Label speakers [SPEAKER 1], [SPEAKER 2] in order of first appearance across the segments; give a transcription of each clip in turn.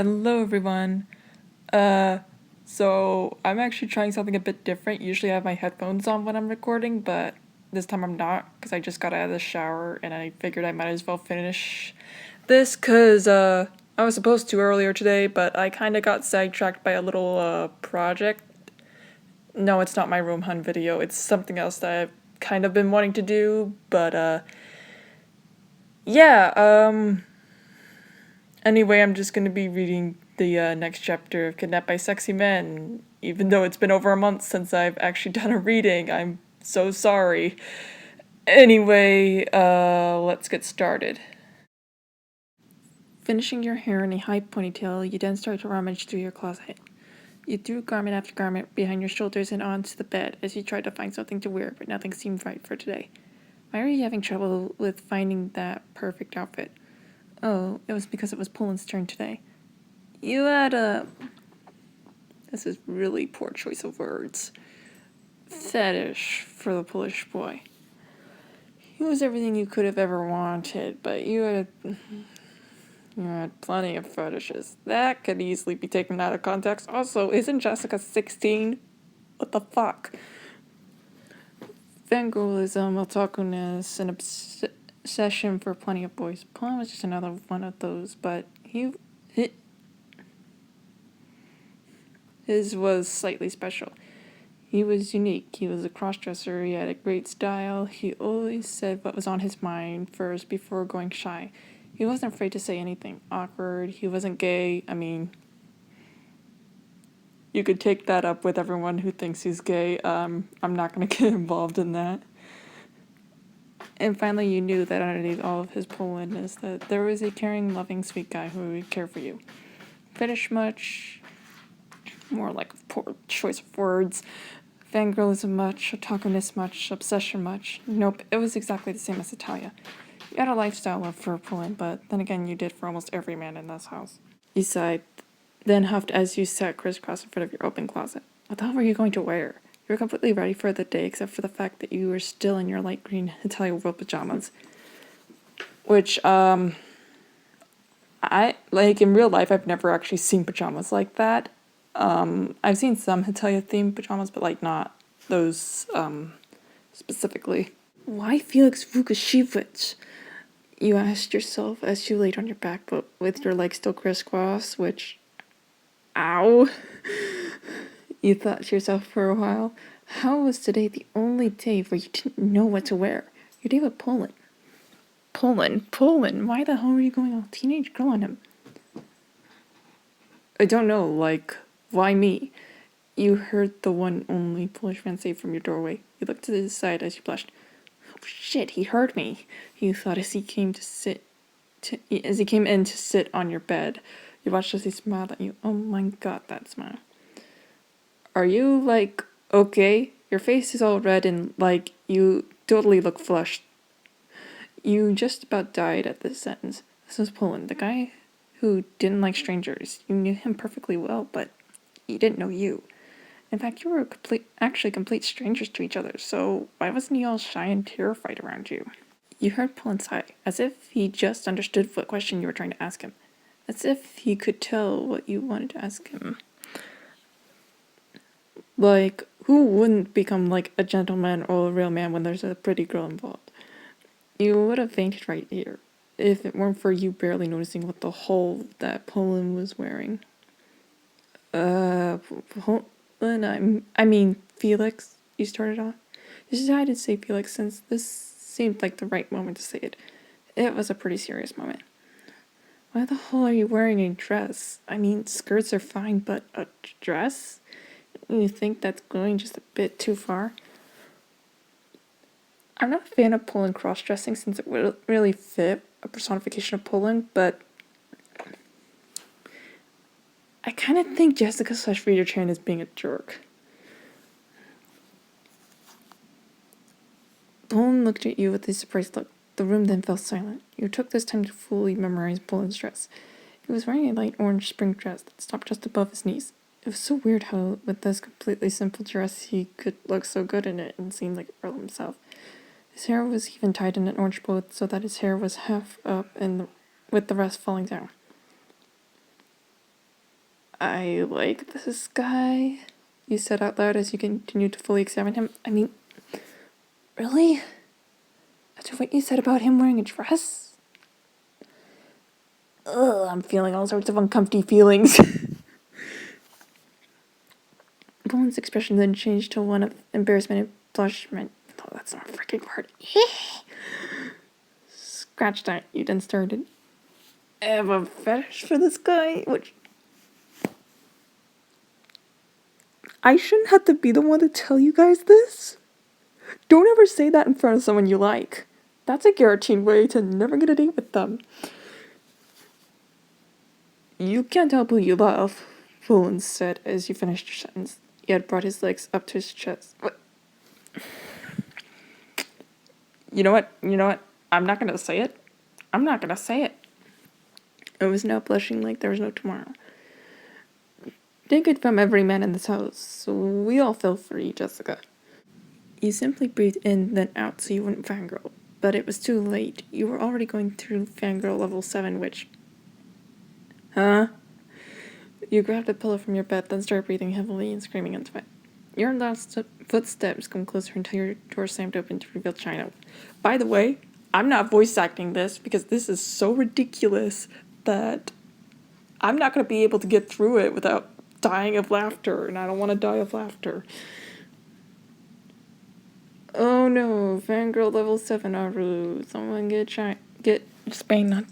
[SPEAKER 1] Hello everyone. So I'm actually trying something a bit different. Usually I have my headphones on when I'm recording, but this time I'm not because I just got out of the shower and I figured I might as well finish this because I was supposed to earlier today, but I kind of got sidetracked by a little project. No, it's not my room hunt video. It's something else that I've kind of been wanting to do, but yeah, anyway, I'm just gonna be reading the next chapter of Kidnapped by Sexy Men. Even though it's been over a month since I've actually done a reading, I'm so sorry. Anyway, let's get started. Finishing your hair in a high ponytail, you then start to rummage through your closet. You threw garment after garment behind your shoulders and onto the bed as you tried to find something to wear, but nothing seemed right for today. Why are you having trouble with finding that perfect outfit? Oh, it was because it was Poland's turn today. You had a... This is really poor choice of words. Fetish for the Polish boy. He was everything you could have ever wanted, but you had plenty of fetishes. That could easily be taken out of context. Also, isn't Jessica 16? What the fuck? Fangirlism, otakuness, an obsession for plenty of boys. Paul was just another one of those, but his was slightly special. He was unique. He was a crossdresser. He had a great style. He always said what was on his mind first before going shy. He wasn't afraid to say anything awkward. He wasn't gay. I mean, you could take that up with everyone who thinks he's gay. I'm not going to get involved in that. And finally, you knew that underneath all of his Polandness, that there was a caring, loving, sweet guy who would care for you. Fetish much? More like a poor choice of words. Fangirlism much, otakuness much, obsession much. Nope, it was exactly the same as Italia. You had a lifestyle love for Poland, but then again you did for almost every man in this house. You sighed, then huffed as you sat crisscross in front of your open closet. What the hell were you going to wear? You were completely ready for the day except for the fact that you were still in your light green Italia World pajamas. Which, I, like, in real life I've never actually seen pajamas like that. I've seen some Hitalia themed pajamas, but like not those specifically. Why Felix Vukashevich? You asked yourself as you laid on your back, but with your legs still crisscrossed, which, ow, you thought to yourself for a while. How was today the only day where you didn't know what to wear? Your day with Poland. Poland, why the hell were you going all teenage girl on him? I don't know, like, why me? You heard the one only Polish man say from your doorway. You looked to the side as you blushed. Oh shit, he heard me, you thought as he came in to sit on your bed. You watched as he smiled at you. Oh my god, that smile. Are you, like, okay? Your face is all red and, like, you totally look flushed. You just about died at this sentence. This was Poland, the guy who didn't like strangers. You knew him perfectly well, but he didn't know you. In fact, you were complete strangers to each other, so why wasn't he all shy and terrified around you? You heard Poland sigh, as if he just understood what question you were trying to ask him. As if he could tell what you wanted to ask him. Like, who wouldn't become like a gentleman or a real man when there's a pretty girl involved? You would have fainted right here, if it weren't for you barely noticing what the hole that Poland was wearing. I mean, Felix, you started off. You decided to say Felix since this seemed like the right moment to say it. It was a pretty serious moment. Why the hell are you wearing a dress? I mean, skirts are fine, but a dress? You think that's going just a bit too far? I'm not a fan of Poland cross-dressing since it would really fit a personification of Poland, but I kind of think Jessica/Reader Chan is being a jerk. Poland looked at you with a surprised look. The room then fell silent. You took this time to fully memorize Poland's dress. He was wearing a light orange spring dress that stopped just above his knees. It was so weird how, with this completely simple dress, he could look so good in it and seem like a girl himself. His hair was even tied in an orange bow so that his hair was half up and with the rest falling down. I like this guy, you said out loud as you continued to fully examine him. I mean, really? After what you said about him wearing a dress? Ugh, I'm feeling all sorts of uncomfy feelings. Bowen's expression then changed to one of embarrassment and blushment. Oh, that's not a freaking word. Scratched at you, then started. I have a fetish for this guy, which I shouldn't have to be the one to tell you guys this. Don't ever say that in front of someone you like. That's a guaranteed way to never get a date with them. You can't help who you love, Fulton said as you finished your sentence. He had brought his legs up to his chest. What? You know what? I'm not gonna say it. It was now blushing like there was no tomorrow. Take it from every man in this house. We all fell for you, Jessica. You simply breathed in, then out so you wouldn't fangirl. But it was too late. You were already going through fangirl level 7, which... Huh? You grabbed a pillow from your bed, then started breathing heavily and screaming into it. Your last footsteps come closer until your door slammed open to reveal China. By the way, I'm not voice acting this because this is so ridiculous that I'm not going to be able to get through it without dying of laughter, and I don't want to die of laughter. Oh no, fangirl level 7 Aru. Someone get Spain, not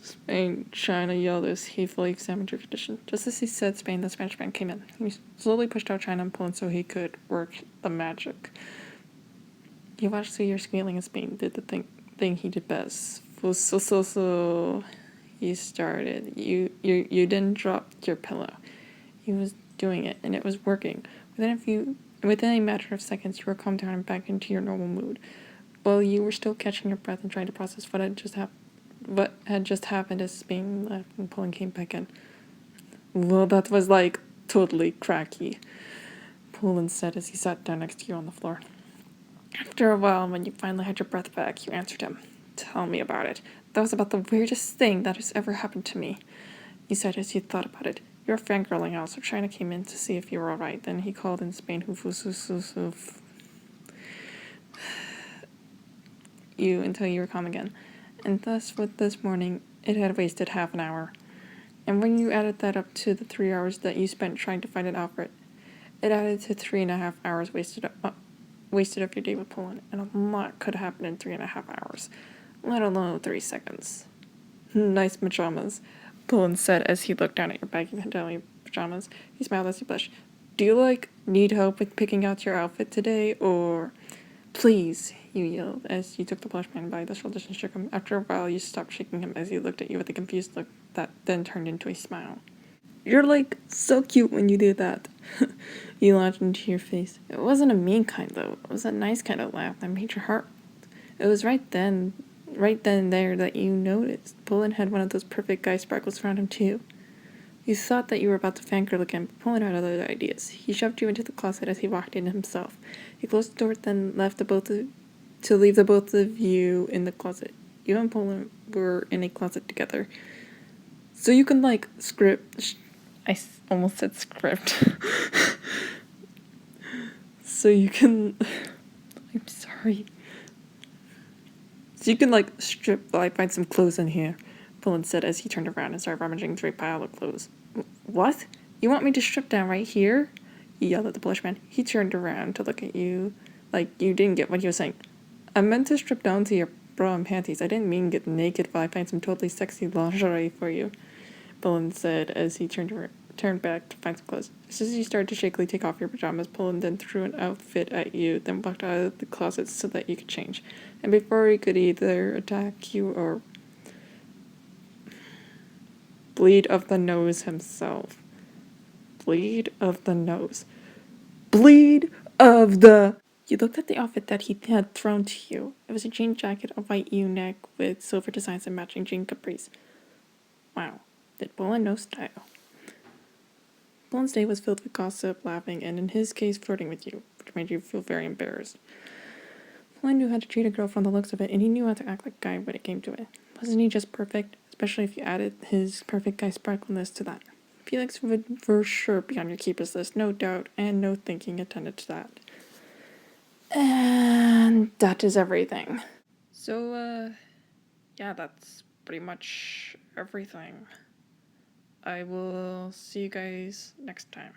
[SPEAKER 1] Spain, China yelled as he fully examined your condition. Just as he said Spain, the Spanish man came in. He slowly pushed out China and Poland so he could work the magic. He watched through your squealing as Spain did the thing he did best. So, he started. You didn't drop your pillow. He was doing it, and it was working. Within a matter of seconds, you were calmed down and back into your normal mood. While you were still catching your breath and trying to process what had just happened as Spain left and Poland came back in. Well, that was like totally cracky, Poland said as he sat down next to you on the floor. After a while, when you finally had your breath back, you answered him. Tell me about it. That was about the weirdest thing that has ever happened to me, you said as you thought about it. You were fangirling out, so China came in to see if you were alright. Then he called in Spain you until you were calm again. And thus, with this morning, it had wasted half an hour. And when you added that up to the 3 hours that you spent trying to find an outfit, it added to 3.5 hours wasted of your day with Poland, and a lot could happen in 3.5 hours, let alone 3 seconds. Nice pajamas, Poland said as he looked down at your baggy Vandelli pajamas. He smiled as he blushed. Do you, need help with picking out your outfit today, or... Please, you yelled as you took the blush man by the shoulders and shook him. After a while, you stopped shaking him as he looked at you with a confused look that then turned into a smile. You're, so cute when you do that. You launched into your face. It wasn't a mean kind, though. It was a nice kind of laugh that made your heart... It was right then and there that you noticed. Poland had one of those perfect guy sparkles around him, too. You thought that you were about to fangirl again, but Poland had other ideas. He shoved you into the closet as he walked in himself. He closed the door, then left to leave the both of you in the closet. You and Poland were in a closet together. So you can, almost said script. So you can... I'm sorry. So you can, strip while I find some clothes in here, Poland said as he turned around and started rummaging through a pile of clothes. What? You want me to strip down right here? He yelled at the bushman. He turned around to look at you like you didn't get what he was saying. I meant to strip down to your bra and panties. I didn't mean get naked while I find some totally sexy lingerie for you, Poland said as he turned back to find some clothes. Just as you started to shakily take off your pajamas, Poland then threw an outfit at you, then walked out of the closet so that you could change. And before he could either attack you or bleed of the nose himself. Bleed of the nose. Bleed of the... You looked at the outfit that he had thrown to you. It was a jean jacket, a white U-neck with silver designs and matching jean capris. Wow, did Poland know style? Poland's day was filled with gossip, laughing, and in his case, flirting with you, which made you feel very embarrassed. Poland knew how to treat a girl from the looks of it, and he knew how to act like a guy when it came to it. Wasn't he just perfect? His especially if you added his perfect guy sparkliness to that. Felix would for sure be on your keepers list, no doubt, and no thinking attended to that. And that is everything. So, yeah, that's pretty much everything. I will see you guys next time.